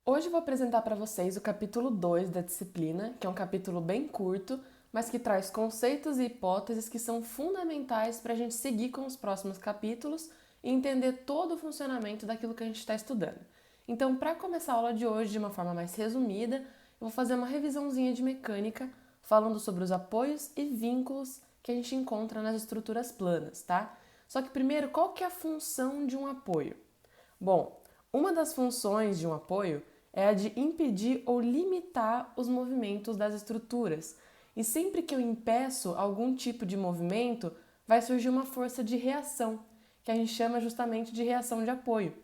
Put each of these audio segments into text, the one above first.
Hoje eu vou apresentar para vocês o capítulo 2 da disciplina, que é um capítulo bem curto, mas que traz conceitos e hipóteses que são fundamentais para a gente seguir com os próximos capítulos e entender todo o funcionamento daquilo que a gente está estudando. Então, para começar a aula de hoje de uma forma mais resumida, eu vou fazer uma revisãozinha de mecânica, falando sobre os apoios e vínculos que a gente encontra nas estruturas planas, tá? Só que primeiro, qual que é a função de um apoio? Bom, uma das funções de um apoio é a de impedir ou limitar os movimentos das estruturas. E sempre que eu impeço algum tipo de movimento, vai surgir uma força de reação, que a gente chama justamente de reação de apoio.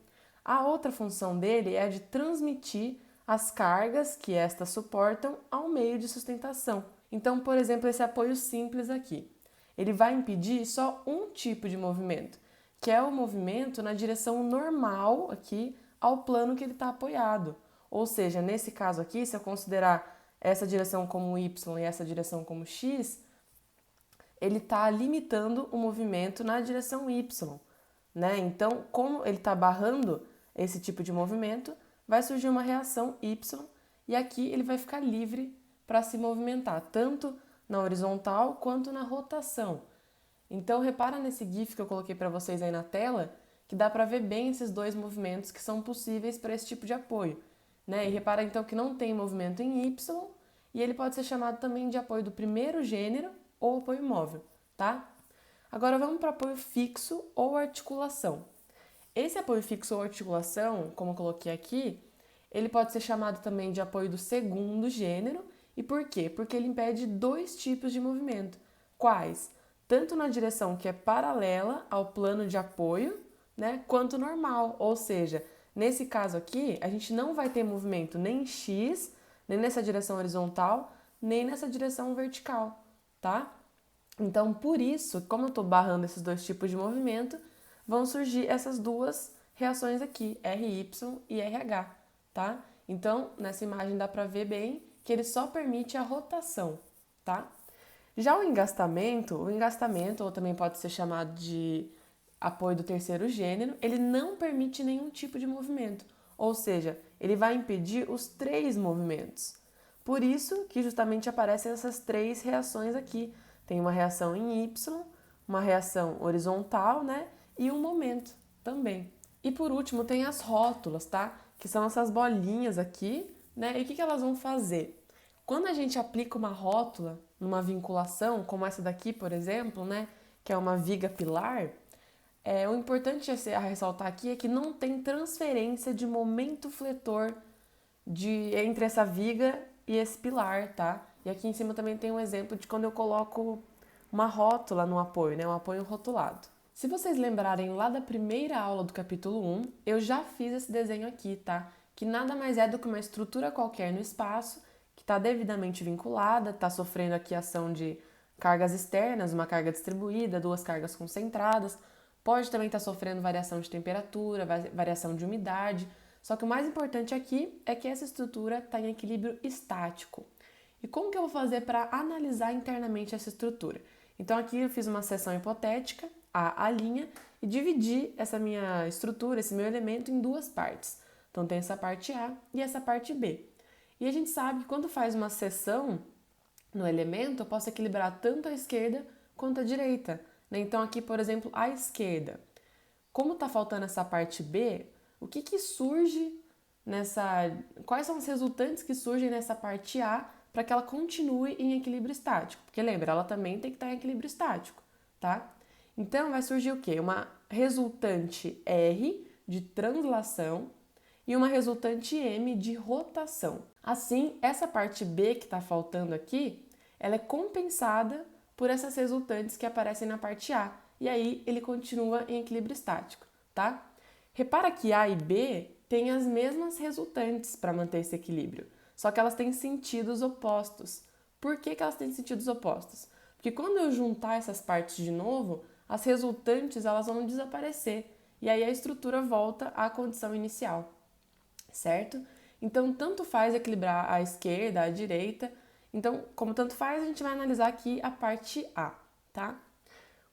A outra função dele é a de transmitir as cargas que estas suportam ao meio de sustentação. Então, por exemplo, esse apoio simples aqui, ele vai impedir só um tipo de movimento, que é o movimento na direção normal aqui ao plano que ele está apoiado. Ou seja, nesse caso aqui, se eu considerar essa direção como Y e essa direção como X, ele está limitando o movimento na direção Y, né? Então, como ele está barrando esse tipo de movimento, vai surgir uma reação Y e aqui ele vai ficar livre para se movimentar, tanto na horizontal quanto na rotação. Então, repara nesse GIF que eu coloquei para vocês aí na tela, que dá para ver bem esses dois movimentos que são possíveis para esse tipo de apoio, né? E repara então que não tem movimento em Y e ele pode ser chamado também de apoio do primeiro gênero ou apoio móvel, tá? Agora vamos para apoio fixo ou articulação. Esse apoio fixo ou articulação, como eu coloquei aqui, ele pode ser chamado também de apoio do segundo gênero. E por quê? Porque ele impede dois tipos de movimento. Quais? Tanto na direção que é paralela ao plano de apoio, né, quanto normal. Ou seja, nesse caso aqui, a gente não vai ter movimento nem em X, nem nessa direção horizontal, nem nessa direção vertical, tá? Então, por isso, como eu estou barrando esses dois tipos de movimento, vão surgir essas duas reações aqui, RY e RH, tá? Então, nessa imagem dá para ver bem que ele só permite a rotação, tá? Já o engastamento, ou também pode ser chamado de apoio do terceiro gênero, ele não permite nenhum tipo de movimento, ou seja, ele vai impedir os três movimentos. Por isso que justamente aparecem essas três reações aqui. Tem uma reação em Y, uma reação horizontal, né? E um momento também. E por último tem as rótulas, tá? Que são essas bolinhas aqui, né? E o que elas vão fazer? Quando a gente aplica uma rótula numa vinculação, como essa daqui, por exemplo, né? Que é uma viga pilar, o importante a ressaltar aqui é que não tem transferência de momento fletor entre essa viga e esse pilar, tá? E aqui em cima também tem um exemplo de quando eu coloco uma rótula no apoio, né? Um apoio rotulado. Se vocês lembrarem lá da primeira aula do capítulo 1, eu já fiz esse desenho aqui, tá? Que nada mais é do que uma estrutura qualquer no espaço, que está devidamente vinculada, está sofrendo aqui ação de cargas externas, uma carga distribuída, duas cargas concentradas, pode também estar sofrendo variação de temperatura, variação de umidade, só que o mais importante aqui é que essa estrutura está em equilíbrio estático. E como que eu vou fazer para analisar internamente essa estrutura? Então aqui eu fiz uma seção hipotética, a linha, e dividi essa minha estrutura, esse meu elemento em duas partes. Então tem essa parte A e essa parte B. E a gente sabe que quando faz uma seção no elemento, eu posso equilibrar tanto a esquerda quanto a direita, né? Então aqui, por exemplo, a esquerda. Como está faltando essa parte B, o que surge nessa. Quais são os resultantes que surgem nessa parte A para que ela continue em equilíbrio estático? Porque lembra, ela também tem que estar em equilíbrio estático, tá? Então vai surgir o quê? Uma resultante R de translação e uma resultante M de rotação. Assim, essa parte B que está faltando aqui, ela é compensada por essas resultantes que aparecem na parte A. E aí ele continua em equilíbrio estático, tá? Repara que A e B têm as mesmas resultantes para manter esse equilíbrio, só que elas têm sentidos opostos. Por que elas têm sentidos opostos? Porque quando eu juntar essas partes de novo, as resultantes elas vão desaparecer e aí a estrutura volta à condição inicial, certo? Então, tanto faz equilibrar a esquerda, a direita. Então, como tanto faz, a gente vai analisar aqui a parte A, tá?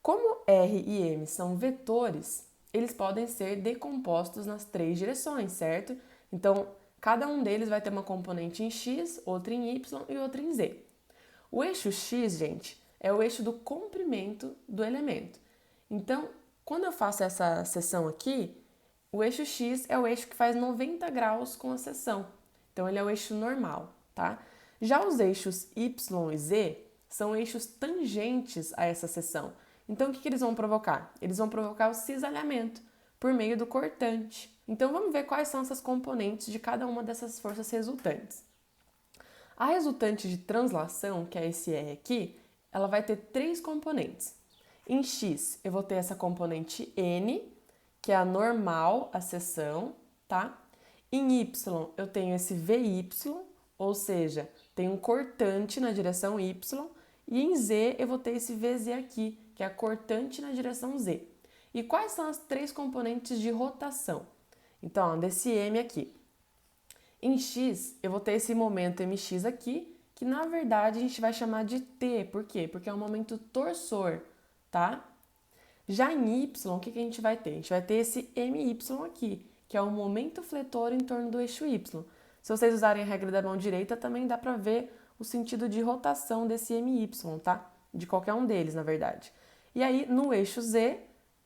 Como R e M são vetores, eles podem ser decompostos nas três direções, certo? Então, Cada um deles vai ter uma componente em x, outra em y e outra em z. O eixo x, gente, é o eixo do comprimento do elemento. Então, quando eu faço essa seção aqui, o eixo x é o eixo que faz 90 graus com a seção. Então, ele é o eixo normal, tá? Já os eixos y e z são eixos tangentes a essa seção. Então, o que eles vão provocar? Eles vão provocar o cisalhamento por meio do cortante. Então, vamos ver quais são essas componentes de cada uma dessas forças resultantes. A resultante de translação, que é esse E aqui, ela vai ter três componentes. Em x, eu vou ter essa componente N, que é a normal, a seção, tá? Em y, eu tenho esse VY, ou seja, tem um cortante na direção y, e em z, eu vou ter esse VZ aqui, que é a cortante na direção z. E quais são as três componentes de rotação? Então, ó, desse M aqui. Em x, eu vou ter esse momento mx aqui, que na verdade a gente vai chamar de t. Por quê? Porque é um momento torsor, tá? Já em y, o que a gente vai ter? A gente vai ter esse my aqui, que é o momento fletor em torno do eixo y. Se vocês usarem a regra da mão direita, também dá para ver o sentido de rotação desse my, tá? De qualquer um deles, na verdade. E aí, no eixo z,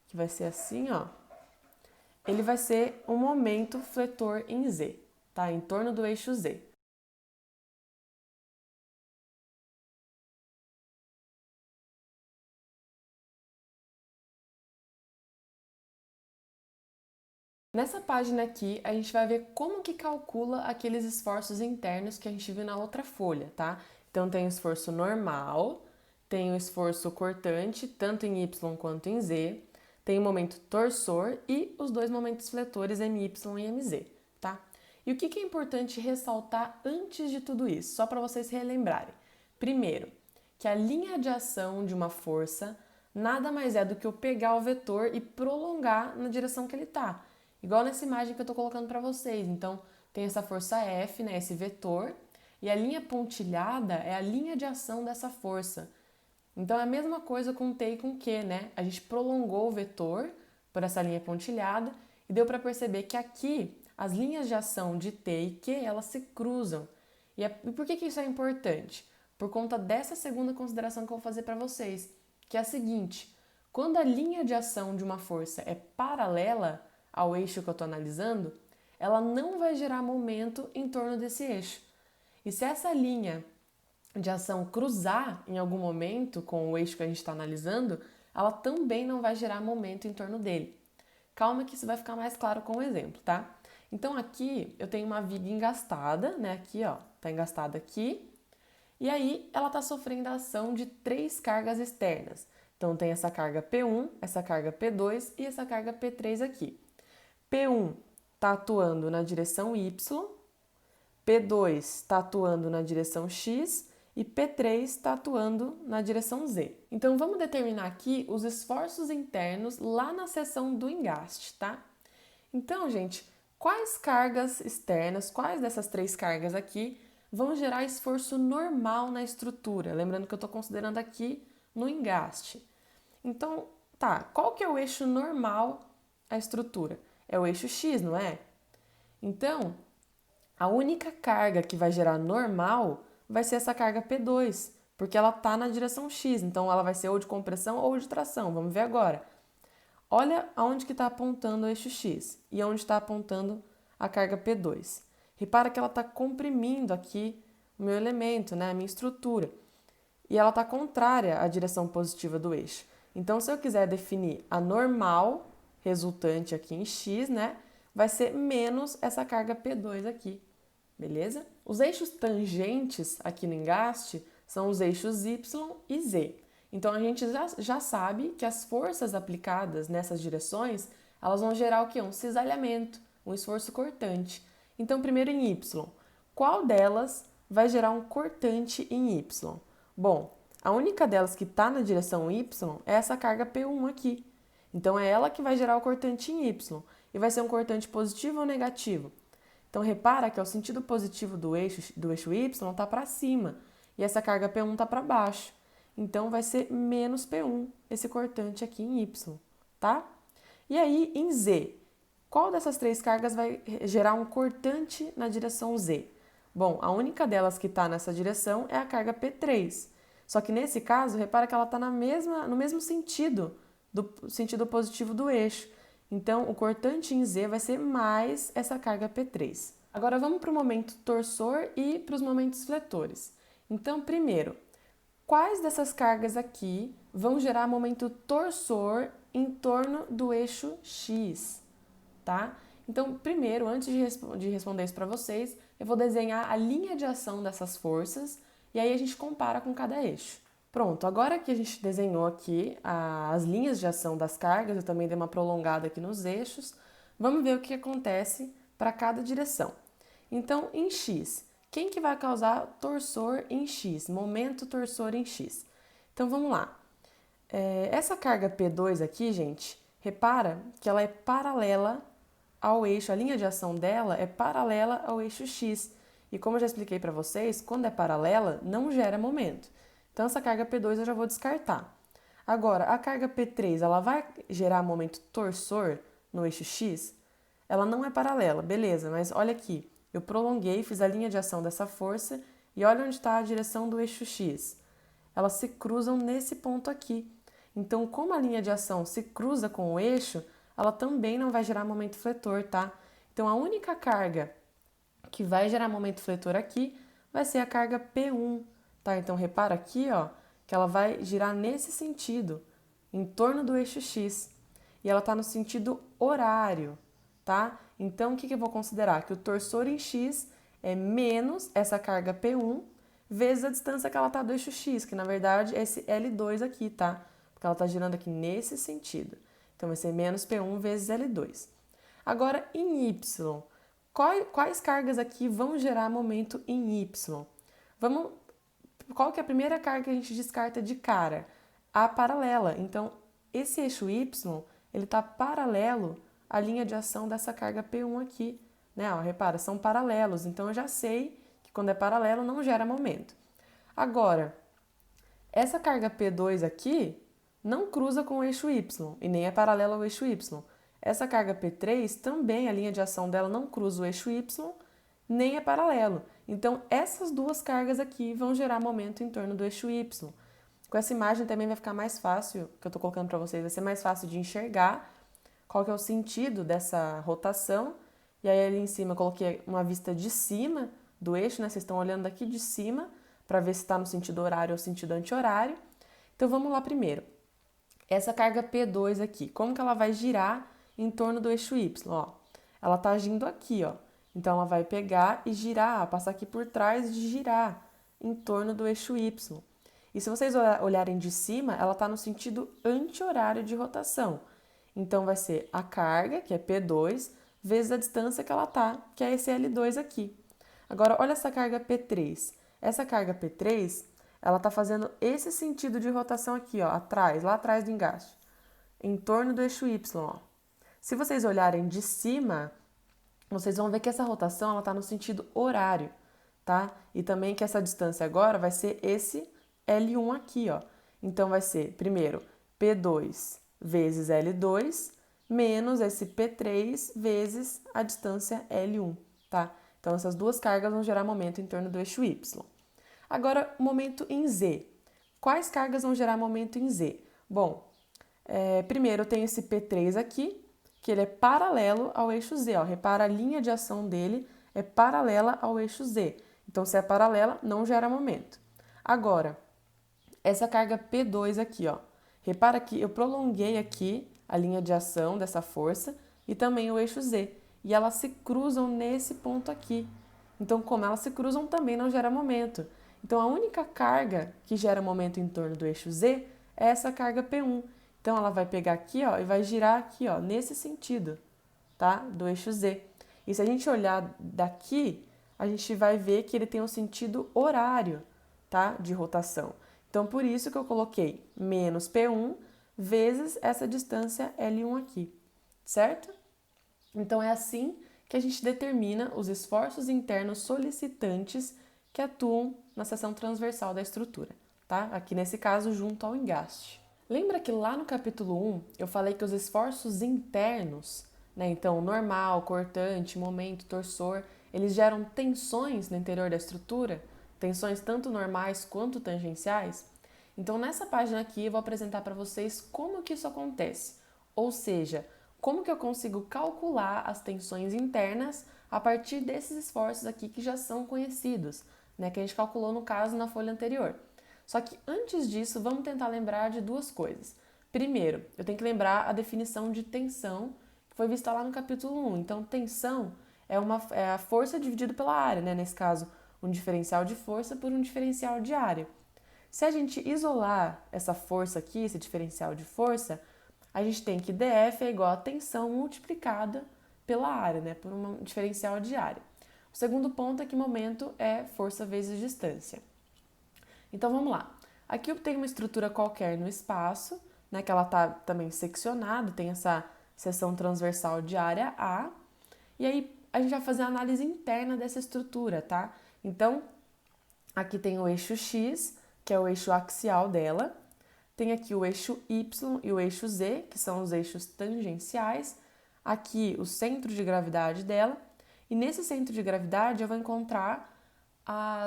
que vai ser assim, ó, ele vai ser um momento fletor em z, tá? Em torno do eixo z. Nessa página aqui, a gente vai ver como que calcula aqueles esforços internos que a gente viu na outra folha, tá? Então, tem o esforço normal, tem o esforço cortante, tanto em y quanto em z, tem o momento torsor e os dois momentos fletores my e mz, tá? E o que é importante ressaltar antes de tudo isso, só para vocês relembrarem? Primeiro, que a linha de ação de uma força nada mais é do que eu pegar o vetor e prolongar na direção que ele está. Igual nessa imagem que eu estou colocando para vocês. Então, tem essa força F, né, esse vetor, e a linha pontilhada é a linha de ação dessa força. Então, é a mesma coisa com T e com Q, né? A gente prolongou o vetor por essa linha pontilhada e deu para perceber que aqui as linhas de ação de T e Q, elas se cruzam. E por que isso é importante? Por conta dessa segunda consideração que eu vou fazer para vocês, que é a seguinte: quando a linha de ação de uma força é paralela ao eixo que eu estou analisando, ela não vai gerar momento em torno desse eixo. E se essa linha de ação cruzar em algum momento com o eixo que a gente está analisando, ela também não vai gerar momento em torno dele. Calma que isso vai ficar mais claro com o exemplo, tá? Então aqui eu tenho uma viga engastada, né? Aqui, ó, tá engastada aqui. E aí ela está sofrendo a ação de três cargas externas. Então tem essa carga P1, essa carga P2 e essa carga P3 aqui. P1 está atuando na direção Y, P2 está atuando na direção X e P3 está atuando na direção Z. Então vamos determinar aqui os esforços internos lá na seção do engaste, tá? Então, gente, quais cargas externas, quais dessas três cargas aqui vão gerar esforço normal na estrutura? Lembrando que eu estou considerando aqui no engaste. Então, tá, qual que é o eixo normal à estrutura? É o eixo X, não é? Então, a única carga que vai gerar normal vai ser essa carga P2, porque ela está na direção X, então ela vai ser ou de compressão ou de tração. Vamos ver agora. Olha aonde que está apontando o eixo X e aonde está apontando a carga P2. Repara que ela está comprimindo aqui o meu elemento, né, a minha estrutura, e ela está contrária à direção positiva do eixo. Então, se eu quiser definir a normal resultante aqui em X, né, vai ser menos essa carga P2 aqui, beleza? Os eixos tangentes aqui no engaste são os eixos Y e Z. Então, a gente já sabe que as forças aplicadas nessas direções, elas vão gerar o quê? Um cisalhamento, um esforço cortante. Então, primeiro em Y, qual delas vai gerar um cortante em Y? Bom, a única delas que está na direção Y é essa carga P1 aqui. Então, é ela que vai gerar o cortante em Y. E vai ser um cortante positivo ou negativo? Então, repara que o sentido positivo do eixo Y está para cima. E essa carga P1 está para baixo. Então, vai ser menos P1, esse cortante aqui em Y, tá? E aí, em Z, Qual dessas três cargas vai gerar um cortante na direção Z? Bom, a única delas que está nessa direção é a carga P3. Só que nesse caso, repara que ela está no mesmo sentido, do sentido positivo do eixo. Então, o cortante em Z vai ser mais essa carga P3. Agora vamos para o momento torsor e para os momentos fletores. Então, primeiro, quais dessas cargas aqui vão gerar momento torsor em torno do eixo X? Tá? Então, primeiro, antes de responder isso para vocês, eu vou desenhar a linha de ação dessas forças e aí a gente compara com cada eixo. Pronto, agora que a gente desenhou aqui as linhas de ação das cargas, eu também dei uma prolongada aqui nos eixos, vamos ver o que acontece para cada direção. Então, em X, quem que vai causar torsor em X? Momento torsor em X. Então, vamos lá. Essa carga P2 aqui, gente, repara que ela é paralela ao eixo, a linha de ação dela é paralela ao eixo X. E como eu já expliquei para vocês, quando é paralela, não gera momento. Então, essa carga P2 eu já vou descartar. Agora, a carga P3, ela vai gerar momento torsor no eixo X? Ela não é paralela, beleza, mas olha aqui. Eu prolonguei, fiz a linha de ação dessa força e olha onde está a direção do eixo X. Elas se cruzam nesse ponto aqui. Então, como a linha de ação se cruza com o eixo, ela também não vai gerar momento fletor, tá? Então, a única carga que vai gerar momento fletor aqui vai ser a carga P1, tá? Então, repara aqui, ó, que ela vai girar nesse sentido, em torno do eixo X. E ela está no sentido horário, tá? Então, o que eu vou considerar? Que o torsor em X é menos essa carga P1 vezes a distância que ela está do eixo X, que na verdade é esse L2 aqui, tá? Porque ela está girando aqui nesse sentido. Então, vai ser menos P1 vezes L2. Agora, em Y, quais cargas aqui vão gerar momento em Y? Qual que é a primeira carga que a gente descarta de cara? A paralela. Então, esse eixo Y, ele está paralelo à linha de ação dessa carga P1 aqui. Né? Ó, repara, são paralelos. Então, eu já sei que quando é paralelo, não gera momento. Agora, essa carga P2 aqui não cruza com o eixo Y e nem é paralela ao eixo Y. Essa carga P3 também, a linha de ação dela não cruza o eixo Y, nem é paralelo. Então, essas duas cargas aqui vão gerar momento em torno do eixo Y. Com essa imagem também vai ficar mais fácil, que eu estou colocando para vocês, vai ser mais fácil de enxergar qual que é o sentido dessa rotação. E aí ali em cima eu coloquei uma vista de cima do eixo, né? Vocês estão olhando daqui de cima para ver se está no sentido horário ou sentido anti-horário. Então, vamos lá primeiro. Essa carga P2 aqui, como que ela vai girar em torno do eixo Y? Ó, ela está agindo aqui, ó. Então, ela vai pegar e girar, passar aqui por trás e girar em torno do eixo Y. E se vocês olharem de cima, ela está no sentido anti-horário de rotação. Então, vai ser a carga, que é P2, vezes a distância que ela está, que é esse L2 aqui. Agora, olha essa carga P3. Essa carga P3, ela está fazendo esse sentido de rotação aqui, ó, atrás, lá atrás do engaste, em torno do eixo Y, ó. Se vocês olharem de cima, vocês vão ver que essa rotação, ela está no sentido horário, tá? E também que essa distância agora vai ser esse L1 aqui, ó. Então, vai ser, primeiro, P2 vezes L2, menos esse P3 vezes a distância L1, tá? Então, essas duas cargas vão gerar momento em torno do eixo Y. Agora, momento em Z. Quais cargas vão gerar momento em Z? Bom, primeiro eu tenho esse P3 aqui, que ele é paralelo ao eixo Z. Ó. Repara, a linha de ação dele é paralela ao eixo Z. Então, se é paralela, não gera momento. Agora, essa carga P2 aqui, ó. Repara que eu prolonguei aqui a linha de ação dessa força e também o eixo Z. E elas se cruzam nesse ponto aqui. Então, como elas se cruzam, também não gera momento. Então, a única carga que gera momento em torno do eixo Z é essa carga P1. Então, ela vai pegar aqui, ó, e vai girar aqui, ó, nesse sentido, tá? Do eixo Z. E se a gente olhar daqui, a gente vai ver que ele tem um sentido horário, tá? De rotação. Então, por isso que eu coloquei menos P1 vezes essa distância L1 aqui, certo? Então, é assim que a gente determina os esforços internos solicitantes que atuam na seção transversal da estrutura, tá? Aqui nesse caso, junto ao engaste. Lembra que lá no capítulo 1 eu falei que os esforços internos né? Então, normal, cortante, momento, torsor, eles geram tensões no interior da estrutura, tensões tanto normais quanto tangenciais. Então, nessa página aqui, eu vou apresentar para vocês como que isso acontece, ou seja, como que eu consigo calcular as tensões internas a partir desses esforços aqui que já são conhecidos, né, que a gente calculou no caso na folha anterior. Só que antes disso, vamos tentar lembrar de duas coisas. Primeiro, eu tenho que lembrar a definição de tensão, que foi vista lá no capítulo 1. Então, tensão é a força dividida pela área, né? Nesse caso, um diferencial de força por um diferencial de área. Se a gente isolar essa força aqui, esse diferencial de força, a gente tem que DF é igual a tensão multiplicada pela área, né? Por um diferencial de área. O segundo ponto é que momento é força vezes distância. Então vamos lá. Aqui eu tenho uma estrutura qualquer no espaço, né, que ela está também seccionada, tem essa seção transversal de área A, e aí a gente vai fazer a análise interna dessa estrutura, tá? Então, aqui tem o eixo X, que é o eixo axial dela, tem aqui o eixo Y e o eixo Z, que são os eixos tangenciais, aqui o centro de gravidade dela, e nesse centro de gravidade eu vou encontrar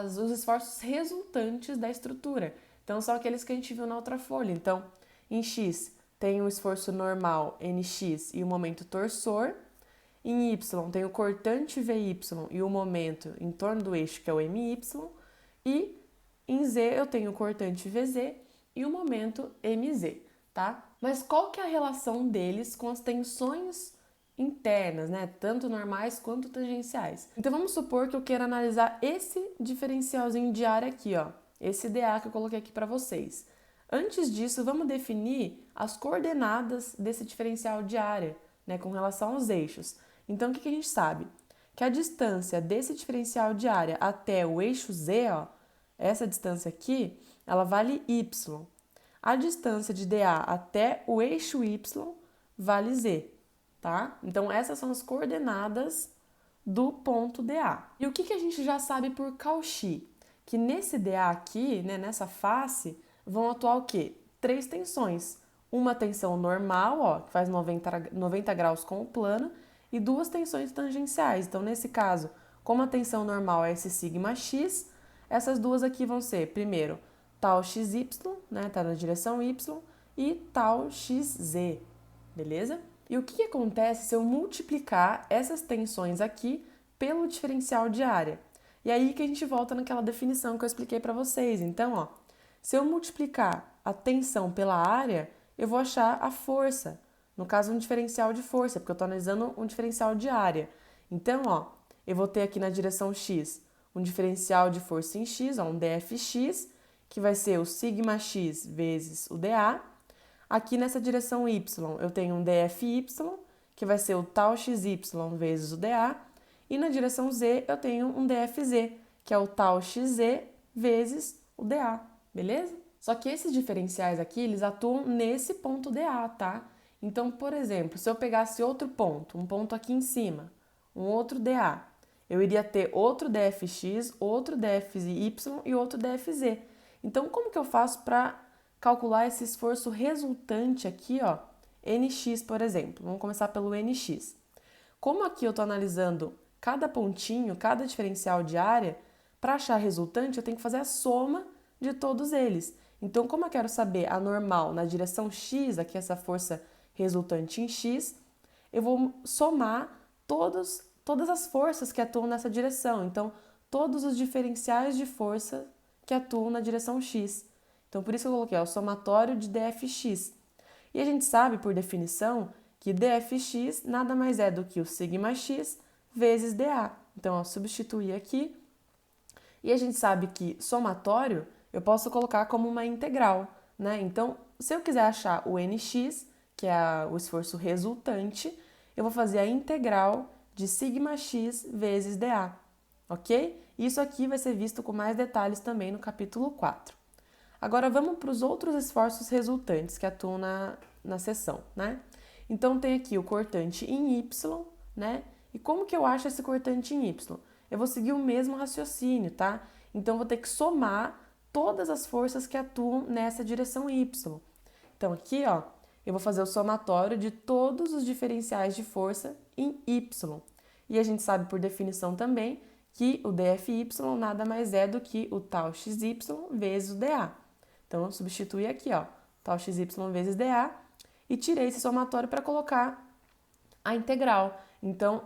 os esforços resultantes da estrutura. Então, são aqueles que a gente viu na outra folha. Então, em X tem o esforço normal NX e o momento torsor. Em Y tem o cortante VY e o momento em torno do eixo, que é o MY. E em Z eu tenho o cortante VZ e o momento MZ, tá? Mas qual que é a relação deles com as tensões internas, né? Tanto normais quanto tangenciais. Então vamos supor que eu queira analisar esse diferencialzinho de área aqui, ó. Esse DA que eu coloquei aqui para vocês. Antes disso, vamos definir as coordenadas desse diferencial de área, né, com relação aos eixos. Então, o que a gente sabe? Que a distância desse diferencial de área até o eixo Z, ó, essa distância aqui, ela vale Y. A distância de DA até o eixo Y vale Z, tá? Então, essas são as coordenadas do ponto DA. E o que a gente já sabe por Cauchy? Que nesse DA aqui, né, nessa face, vão atuar o quê? 3 tensões. Uma tensão normal, ó, que faz 90 graus com o plano, e 2 tensões tangenciais. Então, nesse caso, como a tensão normal é esse sigma x, essas duas aqui vão ser, primeiro, tal xy, né, tá na direção y, e tal xz, beleza? E o que acontece se eu multiplicar essas tensões aqui pelo diferencial de área? E aí que a gente volta naquela definição que eu expliquei para vocês. Então, ó, se eu multiplicar a tensão pela área, eu vou achar a força. No caso, um diferencial de força, porque eu estou analisando um diferencial de área. Então, ó, eu vou ter aqui na direção x um diferencial de força em x, ó, um dFx, que vai ser o sigma x vezes o dA. Aqui nessa direção y, eu tenho um dFy, que vai ser o tal xy vezes o dA. E na direção z, eu tenho um dFz, que é o tal xz vezes o dA, beleza? Só que esses diferenciais aqui, eles atuam nesse ponto dA, tá? Então, por exemplo, se eu pegasse outro ponto, um ponto aqui em cima, um outro dA, eu iria ter outro dFx, outro dFy e outro dFz. Então, como que eu faço para calcular esse esforço resultante aqui, ó, NX, por exemplo? Vamos começar pelo NX. Como aqui eu estou analisando cada pontinho, cada diferencial de área, para achar resultante eu tenho que fazer a soma de todos eles. Então, como eu quero saber a normal na direção x, aqui essa força resultante em x, eu vou somar todas as forças que atuam nessa direção. Então, todos os diferenciais de força que atuam na direção x. Então, por isso que eu coloquei o somatório de dFx. E a gente sabe, por definição, que dFx nada mais é do que o sigma x vezes dA. Então, eu substituir aqui. E a gente sabe que somatório eu posso colocar como uma integral, né? Então, se eu quiser achar o NX, que é o esforço resultante, eu vou fazer a integral de sigma x vezes dA, ok? Isso aqui vai ser visto com mais detalhes também no capítulo 4. Agora, vamos para os outros esforços resultantes que atuam na seção, né? Então, tem aqui o cortante em Y, né? E como que eu acho esse cortante em Y? Eu vou seguir o mesmo raciocínio, tá? Então, vou ter que somar todas as forças que atuam nessa direção Y. Então, aqui, ó, eu vou fazer o somatório de todos os diferenciais de força em Y. E a gente sabe por definição também que o dFy nada mais é do que o tal xy vezes o dA. Então, eu substituí aqui, ó, tal xy vezes dA e tirei esse somatório para colocar a integral. Então,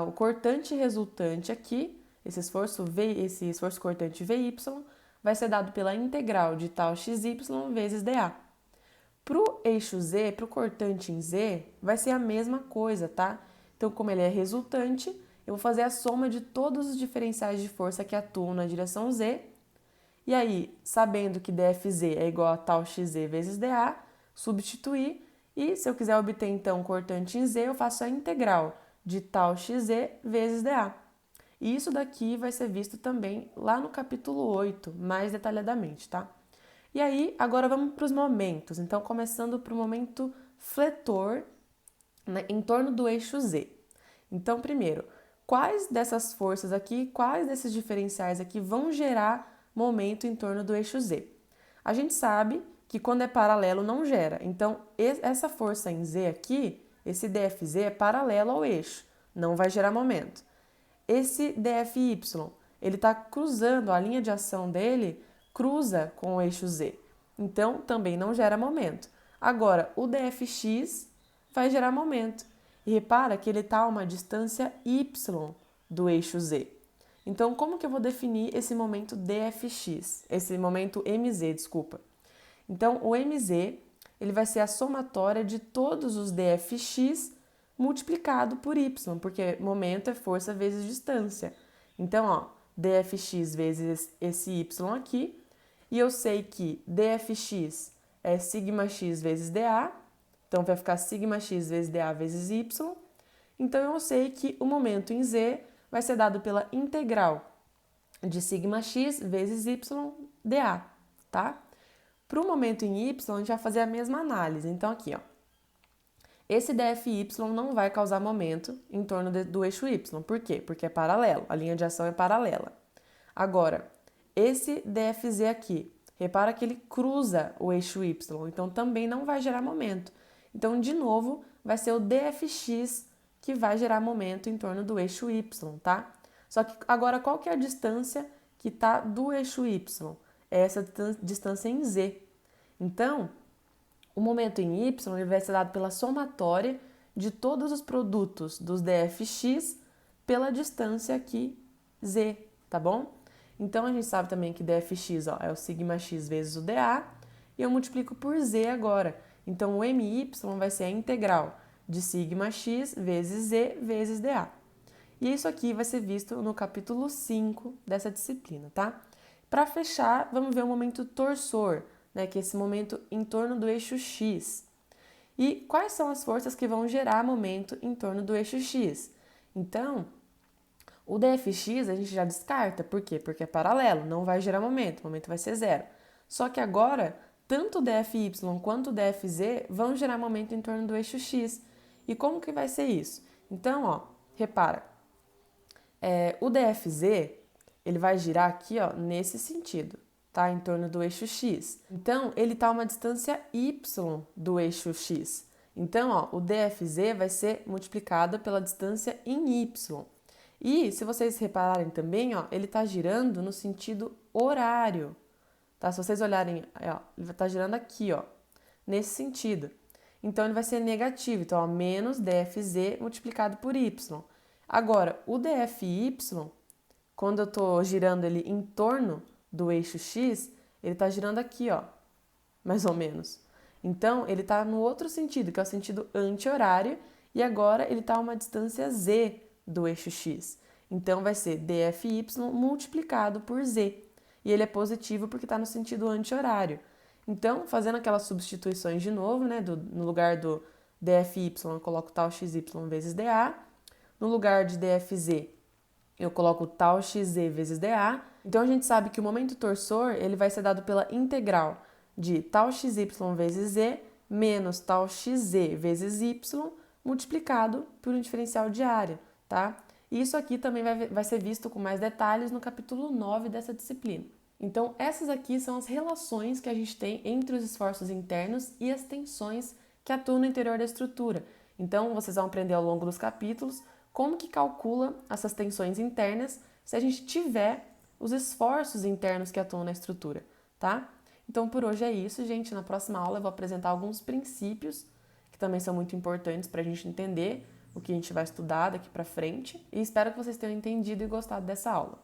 o cortante resultante aqui, esse esforço cortante VY, vai ser dado pela integral de tal xy vezes dA. Para o eixo Z, para o cortante em Z, vai ser a mesma coisa, tá? Então, como ele é resultante, eu vou fazer a soma de todos os diferenciais de força que atuam na direção Z. E aí, sabendo que dFz é igual a tal xz vezes dA, substituir. E se eu quiser obter, então, o cortante em Z, eu faço a integral de tal xz vezes dA. E isso daqui vai ser visto também lá no capítulo 8, mais detalhadamente, tá? E aí, agora vamos para os momentos. Então, começando para o momento fletor, né, em torno do eixo Z. Então, primeiro, quais dessas forças aqui, quais desses diferenciais aqui vão gerar momento em torno do eixo Z? A gente sabe que quando é paralelo não gera. Então, essa força em Z aqui, esse DFZ é paralelo ao eixo, não vai gerar momento. Esse DFY, ele está cruzando, a linha de ação dele cruza com o eixo Z. Então, também não gera momento. Agora, o DFX vai gerar momento. E repara que ele está a uma distância y do eixo Z. Então, como que eu vou definir esse momento DFX? Esse momento MZ, desculpa. Então, o MZ ele vai ser a somatória de todos os DFX multiplicado por y, porque momento é força vezes distância. Então, ó, DFX vezes esse y aqui, e eu sei que DFX é sigma x vezes dA, então vai ficar sigma x vezes dA vezes y. Então, eu sei que o momento em Z vai ser dado pela integral de sigma x vezes y dA, tá? Para o momento em y, a gente vai fazer a mesma análise. Então, aqui, ó. Esse dFy não vai causar momento em torno do eixo y. Por quê? Porque é paralelo, a linha de ação é paralela. Agora, esse dFz aqui, repara que ele cruza o eixo y, então também não vai gerar momento. Então, de novo, vai ser o dFx que vai gerar momento em torno do eixo y, tá? Só que agora, qual que é a distância que está do eixo y? É essa distância em z. Então, o momento em y ele vai ser dado pela somatória de todos os produtos dos dfx pela distância aqui z, tá bom? Então, a gente sabe também que dfx ó, é o sigma x vezes o dA, e eu multiplico por z agora. Então, o my vai ser a integral de sigma x vezes z vezes dA. E isso aqui vai ser visto no capítulo 5 dessa disciplina, tá? Para fechar, vamos ver o momento torsor, né, que é esse momento em torno do eixo x. E quais são as forças que vão gerar momento em torno do eixo x? Então, o dfx a gente já descarta, por quê? Porque é paralelo, não vai gerar momento, o momento vai ser zero. Só que agora, tanto o dfy quanto o dfz vão gerar momento em torno do eixo x. E como que vai ser isso? Então, ó, repara, o dfz ele vai girar aqui, ó, nesse sentido, tá? Em torno do eixo x. Então, ele está a uma distância y do eixo x. Então, ó, o dfz vai ser multiplicado pela distância em y. E, se vocês repararem também, ó, ele está girando no sentido horário, tá? Se vocês olharem, ó, ele está girando aqui, ó, nesse sentido. Então, ele vai ser negativo. Então, ó, menos dfz multiplicado por y. Agora, o dfy, quando eu estou girando ele em torno do eixo x, ele está girando aqui, ó, mais ou menos. Então, ele está no outro sentido, que é o sentido anti-horário, e agora ele está a uma distância z do eixo x. Então, vai ser dfy multiplicado por z. E ele é positivo porque está no sentido anti-horário. Então, fazendo aquelas substituições de novo, né, no lugar do dfy, eu coloco tal xy vezes dA. No lugar de dfz, eu coloco tal xz vezes dA. Então, a gente sabe que o momento torsor ele vai ser dado pela integral de tal xy vezes z menos tal xz vezes y multiplicado por um diferencial de área, tá? E isso aqui também vai ser visto com mais detalhes no capítulo 9 dessa disciplina. Então, essas aqui são as relações que a gente tem entre os esforços internos e as tensões que atuam no interior da estrutura. Então, vocês vão aprender ao longo dos capítulos como que calcula essas tensões internas se a gente tiver os esforços internos que atuam na estrutura, tá? Então, por hoje é isso, gente. Na próxima aula eu vou apresentar alguns princípios que também são muito importantes para a gente entender o que a gente vai estudar daqui para frente. E espero que vocês tenham entendido e gostado dessa aula.